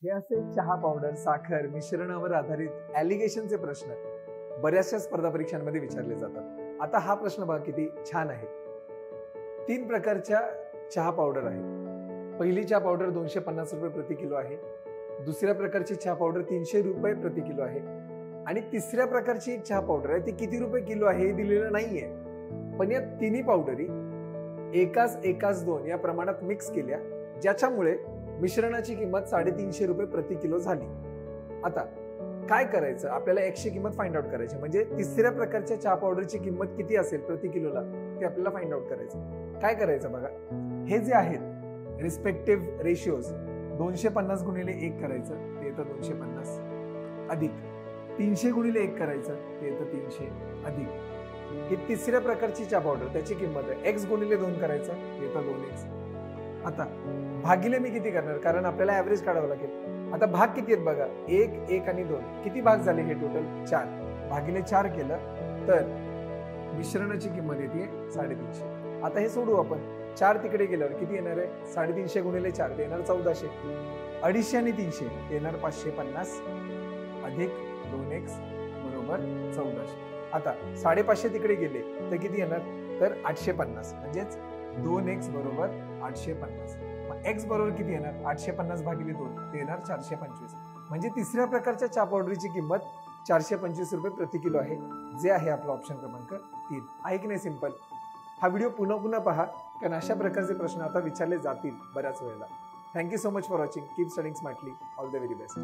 हे असे चहा पावडर, साखर, मिश्रणावर आधारित ॲलिगेशनचे प्रश्न बऱ्याचशा स्पर्धा परीक्षांमध्ये विचारले जातात। आता हा प्रश्न बघा किती छान आहे। 3 प्रकारच्या चहा पावडर आहेत। पहिली चहा पावडर 250 रुपये प्रति किलो आहे, दुसऱ्या प्रकारची चहा पावडर 300 रुपये प्रति किलो आहे आणि तिसऱ्या प्रकारची एक चहा पावडर आहे ती किती रुपये किलो आहे हे दिलेलं नाहीये, पण या तिन्ही पावडरी एकाच 2 या प्रमाणात मिक्स केल्या, ज्याच्यामुळे मिश्रणाची किंमत 350 रुपये प्रति किलो झाली। आता काय करायचं, आपल्याला एक्सची किंमत फाइंड आउट करायची, म्हणजे तिसऱ्या प्रकारच्या चहा पावडरची किंमत किती असेल प्रति किलोला ते आपल्याला फाइंड आउट करायचं। काय करायचं बघा, हे जे आहेत रिस्पेक्टिव्ह रेशियोज 250 गुणिले 1 करायचं ते येतं 250 अधिक 300 गुणिले 1 करायचं ते येतं 300 अधिक ही तिसऱ्या प्रकारची चहा पावडर त्याची किंमत आहे x गुणिले 2 करायचं ते येतं 2x। आता भागिले मी किती करणार, कारण आपल्याला ऍव्हरेज काढावं लागेल। आता भाग किती आहेत बघा, 1 1 आणि 2 किती भाग झाले हे टोटल 4 भागिले 4 केलं तर मिश्रणाची किंमत येते 350। आता हे सोडू आपण, 4 तिकडे गेल्यावर किती येणार आहे, 350 गुणिले 4 ते येणार 1400, 250 आणि 300 ते येणार 550 अधिक 2x बरोबर 1400। आता 550 तिकडे गेले तर किती येणार, तर 850, म्हणजेच 2x बरोबर 850। मग x बरोबर किती येणार, 850 भागिले 2 ते येणार 425। म्हणजे तिसऱ्या प्रकारच्या चहा पावडरची किंमत 425 रुपये प्रति किलो आहे, जे आहे आपला ऑप्शन क्रमांक 3 आहे की नाही सिंपल। हा व्हिडिओ पुन्हा पहा, कारण अशा प्रकारचे प्रश्न आता विचारले जातील बऱ्याच वेळेला। Thank you so much for watching, keep studying smartly, all the very best.